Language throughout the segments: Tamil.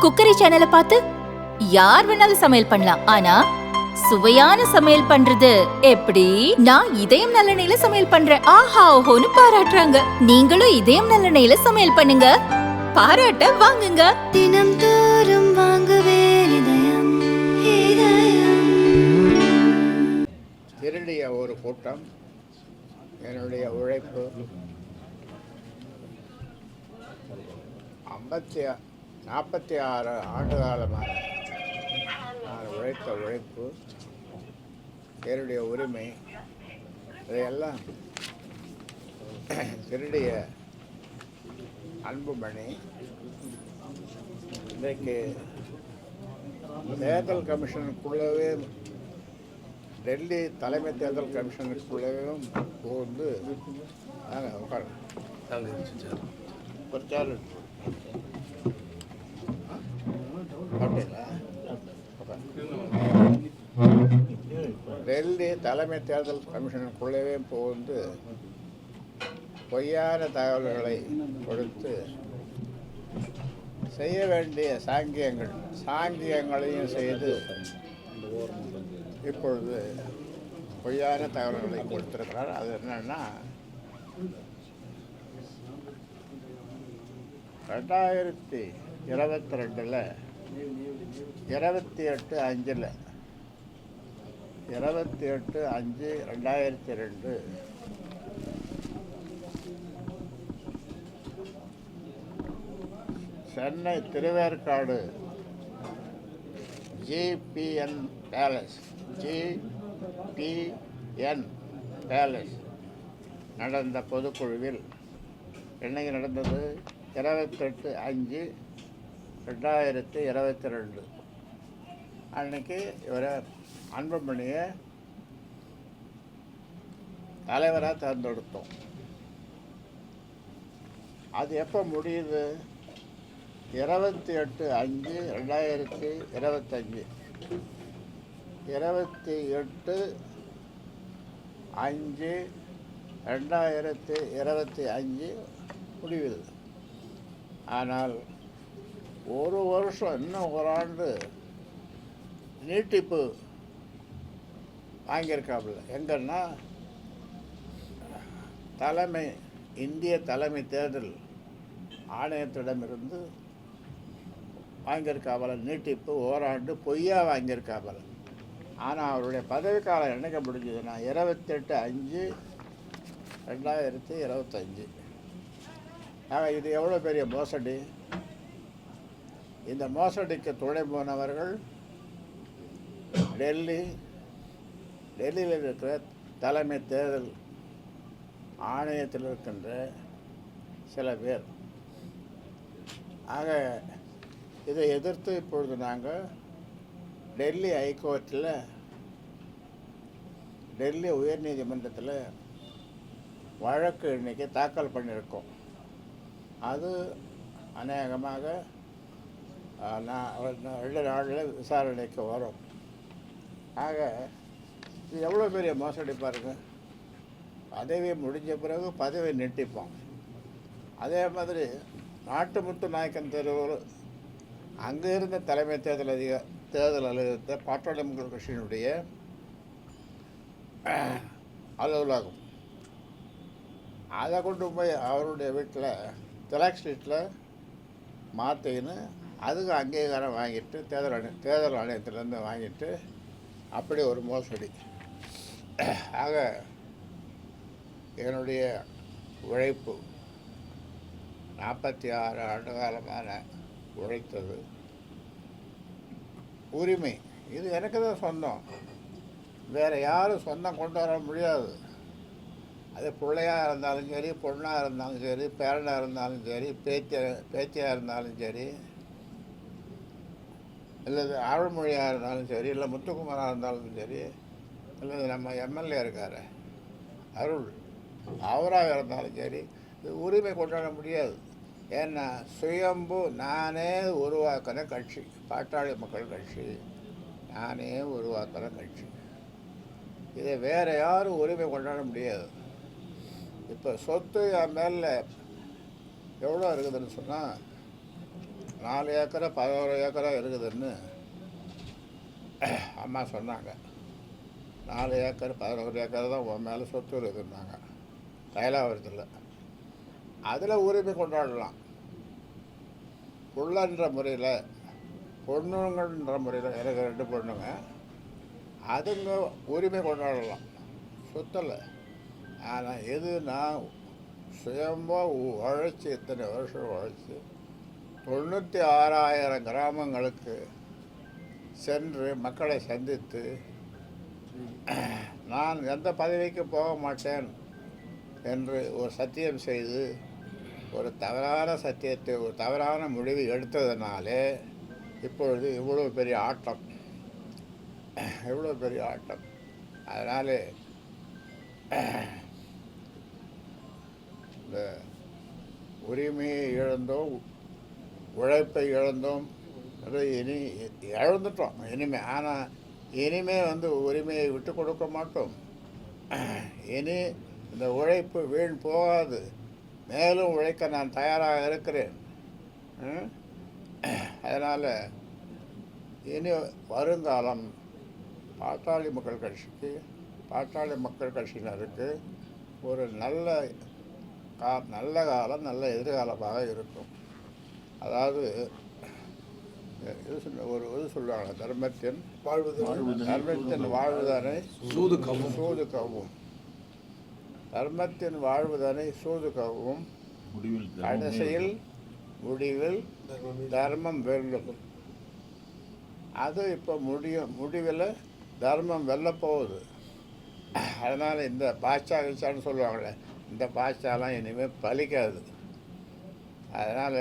குக்கரி சேனலை பார்த்து யார் வேணாலும் சமையல் பண்ணலாம். ஆனா சுவையான சமையல் பண்றது எப்படி? நான் இதயம் நல்லெண்ணெயில சமையல் பண்றேன். ஆஹா ஓஹோன்னு பாராட்டுறாங்க. நீங்களும் இதயம் நல்லெண்ணெயில சமையல் பண்ணுங்க, பாராட்ட வாங்குங்க. தினம் தோறும் வாங்குவே இதயம் இதயம். திருடிய ஒரு கூட்டம், என்னுடைய உழைப்பு 46 ஆண்டு காலமாக நான் உழைத்த உழைப்பு, என்னுடைய உரிமை, இதையெல்லாம் திருடிய அன்புமணி இன்றைக்கு தேர்தல் கமிஷனுக்குள்ளவே, டெல்லி தலைமை தேர்தல் கமிஷனுக்குள்ளவே புகுந்து பிரச்சாரம் அப்படிங்களா? டெல்லி தலைமை தேர்தல் கமிஷனுக்குள்ளவே புகுந்து பொய்யான தகவல்களை கொடுத்து செய்ய வேண்டிய சாங்கியங்களையும் செய்து இப்பொழுது பொய்யான தகவல்களை கொடுத்திருக்கிறார். அது என்னன்னா, 2022 28/5/2002 சென்னை திருவேற்காடு ஜிபிஎன் பேலஸ் நடந்த பொதுக்குழுவில், என்னைக்கு நடந்தது? 28/5/2022 அன்னைக்கு இவரை அன்புமணியை தலைவராக தேர்ந்தெடுத்தோம். அது எப்போ முடியுது? 28/5/2025 28/5/2025 முடிவுது. ஆனால் ஒரு வருஷம், இன்னும் ஒரு ஆண்டு நீட்டிப்பு வாங்கியிருக்காப்புல. எங்கன்னா, இந்திய தலைமை தேர்தல் ஆணையத்திடமிருந்து வாங்கியிருக்காப்புல நீட்டிப்பு, ஓராண்டு பொய்யா வாங்கியிருக்காப்புல. ஆனால் அவருடைய பதவிக்காலம் என்னைக்கு முடிஞ்சதுன்னா 28/5/2025. ஆக இது எவ்வளோ பெரிய மோசடி! இந்த மோசடிக்கு துணை போனவர்கள் டெல்லியில் இருக்கிற தலைமை தேர்தல் ஆணையத்தில் இருக்கின்ற சில பேர். ஆக இதை எதிர்த்து இப்பொழுது நாங்கள் டெல்லி ஹைகோர்ட்டில், டெல்லி உயர்நீதிமன்றத்தில் வழக்கு இன்னைக்கு தாக்கல் பண்ணியிருக்கோம். அது அநேகமாக 2 நாளில் விசாரணைக்கு வரும். ஆக இது எவ்வளோ பெரிய மோசடி பாருங்க! பதவி முடிஞ்ச பிறகு பதவி நீட்டிப்போம். அதே மாதிரி நாட்டுமுத்து நாயக்கன் தெருவில் அங்கே இருந்த தலைமை தேர்தல் அலுவலகத்தை பாட்டாளி மக்கள் கட்சியினுடைய அலுவலகம், அதை கொண்டு போய் அவருடைய வீட்டில் திலாக் ஸ்ட்ரீட்டில் மாற்றின்னு அதுக்கு அங்கீகாரம் வாங்கிட்டு தேர்தல் ஆணையத்திலேருந்து வாங்கிட்டு, அப்படி ஒரு மோசடி. ஆக என்னுடைய உழைப்பு 46 ஆண்டு காலமான உழைத்தது உரிமை, இது எனக்கு தான் சொந்தம். வேறு யாரும் சொந்தம் கொண்டு வர முடியாது. அது பிள்ளையாக இருந்தாலும் சரி, பொண்ணாக இருந்தாலும் சரி, பேரனாக இருந்தாலும் சரி, பேத்தியாக இருந்தாலும் சரி, இல்லை ஆழ்மொழியாக இருந்தாலும் சரி, இல்லை முத்துக்குமாராக இருந்தாலும் சரி, இல்லை நம்ம எம்எல்ஏ இருக்கார் அருள், அவராக இருந்தாலும் சரி, இது உரிமை கொண்டாட முடியாது. ஏன்னா சுயம்பு நானே உருவாக்கின கட்சி, பாட்டாளி மக்கள் கட்சி நானே உருவாக்கின கட்சி. இதை வேறு யாரும் உரிமை கொண்டாட முடியாது. இப்போ சொத்து என் மேலே எவ்வளோ இருக்குதுன்னு சொன்னால் 4 ஏக்கரா 11 ஏக்கரா இருக்குதுன்னு அம்மா சொன்னாங்க. 4 ஏக்கர் 11 ஏக்கர் தான் உன் மேலே சொத்து இருக்குதுன்னாங்க தைலாவரத்தில். அதில் உரிமை கொண்டாடலாம். புள்ளன்ற முறையில், பொண்ணுங்கன்ற முறையில் எனக்கு 2 பொண்ணுங்க, அதுங்க உரிமை கொண்டாடலாம் சொத்தில். ஆனால் எது நான் சுயமாக உழைச்சி இத்தனை வருஷம் உழைச்சி 96,000 கிராமங்களுக்கு சென்று மக்களை சந்தித்து நான் எந்த பதவிக்கு போக மாட்டேன் என்று ஒரு சத்தியம் செய்து ஒரு தவறான சத்தியத்தை, ஒரு தவறான முடிவு எடுத்ததுனாலே இப்பொழுது இவ்வளோ பெரிய ஆட்டம், இவ்வளோ பெரிய ஆட்டம். அதனால் இந்த உரிமையை இழந்தோம், உழைப்பை இழந்தோம், அது இனி இழந்துட்டோம் இனிமேல். ஆனால் இனிமேல் உரிமையை விட்டு கொடுக்க மாட்டோம். இனி இந்த உழைப்பு வீண் போகாது, மேலும் உழைக்க நான் தயாராக இருக்கிறேன். அதனால் இனி வருங்காலம் பாட்டாளி மக்கள் கட்சிக்கு, பாட்டாளி மக்கள் கட்சியினருக்கு ஒரு நல்ல காலம், நல்ல எதிர்காலமாக இருக்கும். அதாவது இது சொல்லுவாங்க, தர்மத்தின் வாழ்வுதானே சூது கவும், தர்மத்தின் வாழ்வுதானே சூது கவும், கடைசியில் முடிவில் தர்மம் வெல்லும். அது இப்போ முடிவில் தர்மம் வெல்ல போகுது. அதனால் இந்த பாட்சா கிச்சான்னு சொல்லுவாங்களே, இந்த பாட்சாலாம் இனிமேல் பலிக்காது. அதனால்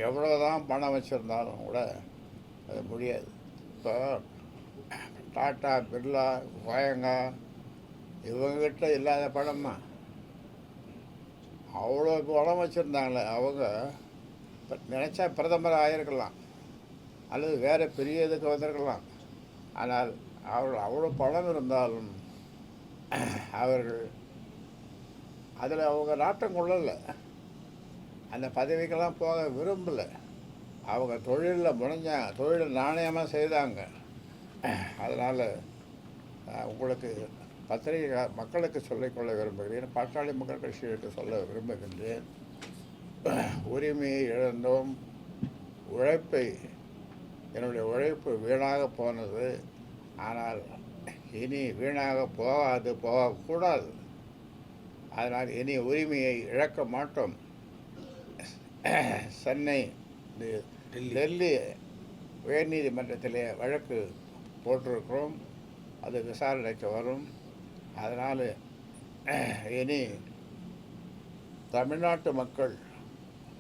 எவ்வளோதான் பணம் வச்சுருந்தாலும் கூட அது முடியாது. இப்போ டாட்டா, பிர்லா, கோயங்கா இவங்ககிட்ட இல்லாத பணமா? அவ்வளோ பணம் வச்சுருந்தாங்களே அவங்க நினச்சா பிரதமர் ஆகிருக்கலாம், அல்லது வேறு பெரிய இதுக்கு வந்திருக்கலாம். ஆனால் அவர்கள் அவ்வளோ பணம் இருந்தாலும் அவர்கள் அதில் அவங்க நாட்டம் கொள்ளலை, அந்த பதவிக்கெல்லாம் போக விரும்பலை. அவங்க தொழிலில் முனைஞ்சாங்க, தொழில் நாணயமாக செய்தாங்க. அதனால் உங்களுக்கு பத்திரிகை மக்களுக்கு சொல்லிக்கொள்ள விரும்புகிறேன், பாட்டாளி மக்கள் கட்சிகளுக்கு சொல்ல விரும்புகின்றேன். உரிமையை இழந்தோம், என்னுடைய உழைப்பு வீணாக போனது. ஆனால் இனி வீணாக போகக்கூடாது. அதனால் இனி உரிமையை இழக்க மாட்டோம். சென்னை, டெல்லி உயர்நீதிமன்றத்திலே வழக்கு போட்டிருக்கிறோம், அது விசாரணைக்கு வரும். அதனால் இனி தமிழ்நாட்டு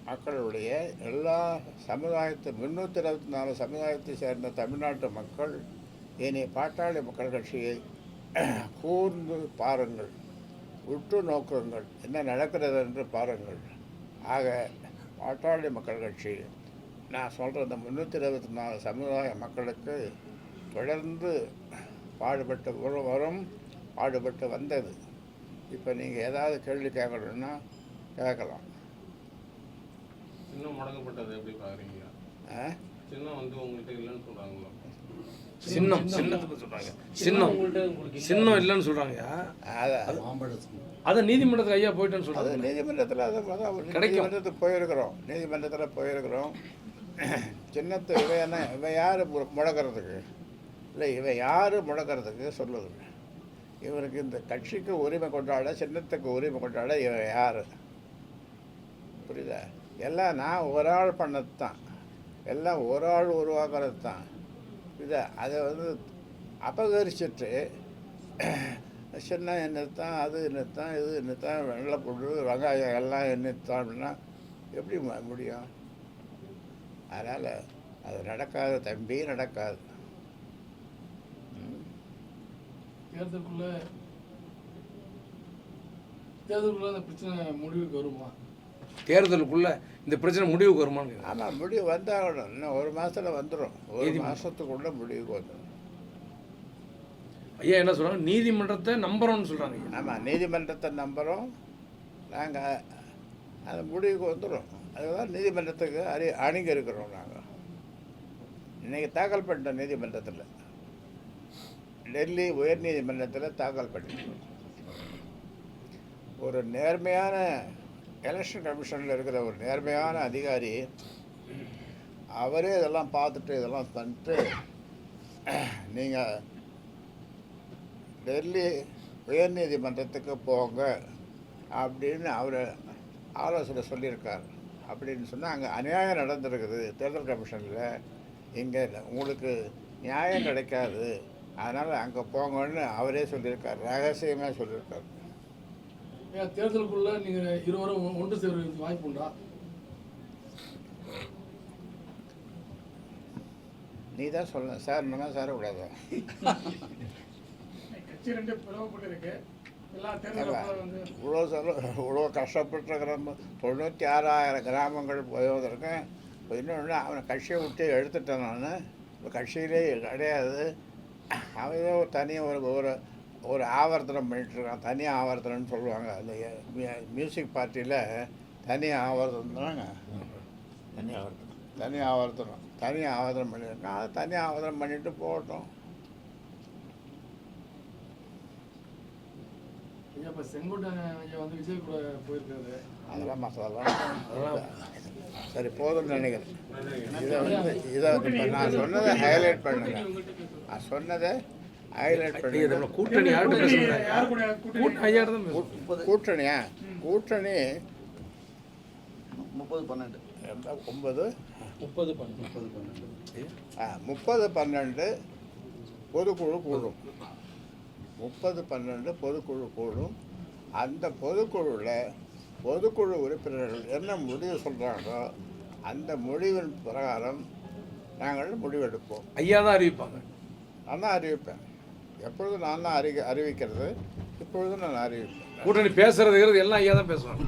மக்களுடைய எல்லா 324 சமுதாயத்தை சேர்ந்த தமிழ்நாட்டு மக்கள் இனி பாட்டாளி மக்கள் கட்சியை கூர்ந்து பாருங்கள், உற்று நோக்குங்கள், என்ன நடக்கிறது என்று பாருங்கள். ஆக பாட்டாளி மக்கள் கட்சி நான் சொல்கிற இந்த 324 சமுதாய மக்களுக்கு தொடர்ந்து பாடுபட்டு வந்தது. இப்போ நீங்கள் ஏதாவது கேள்வி கேட்கணுன்னா கேட்கலாம். சின்னம் முடக்கப்பட்டது எப்படி பார்க்குறீங்க? சின்னம் உங்கள்கிட்ட இல்லைன்னு சொல்கிறாங்களா? சின்னம் இல்லைன்னு சொல்கிறாங்க. அதை நீதிமன்றத்தில் ஐயா போயிட்டேன்னு சொல்கிறாங்க. அது நீதிமன்றத்தில் போயிருக்கிறோம். சின்னத்தை இவன் யார் முடக்கிறதுக்கு? இல்லை, இவன் யார் முடக்கிறதுக்கு சொல்லுது? இவனுக்கு இந்த கட்சிக்கு உரிமை கொண்டாட, சின்னத்துக்கு உரிமை கொண்டாட இவன் யார்? புரியுதா? எல்லாம் நான் ஒரு ஆள் பண்ணது தான், எல்லாம் ஒரு ஆள் உருவாக்குறது தான். புரியுதா? அதை அபகரிச்சுட்டு சின்ன என்னத்தான், அது என்னத்தான், இது என்னத்தான், வெள்ளைப்பூண்டு வெங்காயம் எல்லாம் என்னத்தான் அப்படின்னா எப்படி முடியும்? அதனால் அது நடக்காது தம்பி, நடக்காது. தேர்தலுக்குள்ள இந்த பிரச்சனை முடிவுக்கு வருமா? தேர்தலுக்குள்ள இந்த பிரச்சனை முடிவுக்கு வருமானு? ஆமாம், முடிவு வந்தாகணும். இன்னும் 1 மாதத்தில் வந்துடும். 1 மாதத்துக்குள்ள முடிவுக்கு வந்துடும். ஐயா என்ன சொல்கிறாங்க? நீதிமன்றத்தை நம்புகிறோம்னு சொல்கிறாங்க. ஆமாம், நீதிமன்றத்தை நம்புகிறோம் நாங்கள். அது முடிவுக்கு வந்துடும். அதுதான் நீதிமன்றத்துக்கு அணுகி இருக்கிறோம் நாங்கள். இன்றைக்கி தாக்கல் பண்ணிட்டோம் நீதிமன்றத்தில், டெல்லி உயர் நீதிமன்றத்தில் தாக்கல் பண்ணிட்டோம். ஒரு நேர்மையான எலெக்ஷன் கமிஷனில் இருக்கிற ஒரு நேர்மையான அதிகாரி அவரே இதெல்லாம் பார்த்துட்டு இதெல்லாம் பண்ணிட்டு நீங்கள் டெல்லி உயர் நீதிமன்றத்துக்கு போங்க அப்படின்னு அவர் ஆலோசனை சொல்லியிருக்கார். அப்படின்னு சொன்னால் அங்கே அநியாயம் நடந்திருக்குது தேர்தல் கமிஷனில், இங்கே உங்களுக்கு நியாயம் கிடைக்காது, அதனால் அங்கே போங்கன்னு அவரே சொல்லியிருக்கார், ரகசியமாக சொல்லியிருக்கார். ஏன் தேர்தலுக்குள்ள நீங்கள் இருவரும் ஒன்று சேர்வதற்கு வாய்ப்பு உண்டா? நீ தான் சொல்ல சார், நான் சேரக்கூடாது. கட்சி ரெண்டு பிளவுபட்டு எல்லா இவ்வளோ கஷ்டப்பட்டுருக்கிற 96,000 கிராமங்கள் போவதற்கு இன்னொன்று அவனை கட்சியை விட்டு எடுத்துட்டேன். நான் இப்போ கட்சியிலே கிடையாது. அவன் ஒரு தனியாக ஒரு ஆவர்த்தனம் பண்ணிகிட்ருக்கான். தனி ஆவர்த்தனம்னு சொல்லுவாங்க. அந்த மியூசிக் பார்ட்டியில் தனி ஆவர்த்தனம் தாங்க. தனி ஆவர்த்தனம் பண்ணியிருக்கான். அதை தனி ஆவர்த்தனம் பண்ணிட்டு போகட்டும். இப்போ செங்கோட்டை வந்து விஜய் கூட போயிருக்காரு. அதெல்லாம் மற்றதெல்லாம் சரி போதும்னு நினைக்கிறேன். இதை நான் சொன்னதை ஹைலைட் பண்ணுங்க. நான் சொன்னதை ஹைலைட் பண்ணுங்க. கூட்டணியா? கூட்டணி 30-12 பொதுக்குழு கூடும். 30-12 பொதுக்குழு கூடும். அந்த பொதுக்குழு உறுப்பினர்கள் என்ன முடிவு சொல்கிறாங்களோ அந்த முடிவின் பிரகாரம் நாங்கள் முடிவெடுப்போம். ஐயா தான் அறிவிப்பாங்க. நான் தான் அறிவிப்பேன். எப்பொழுதும் நான் தான் அறிவிக்கிறது. இப்பொழுதும் நான் அறிவிப்பேன். கூட்டணி பேசுறது எல்லாம் ஐயா தான் பேசுவாங்க.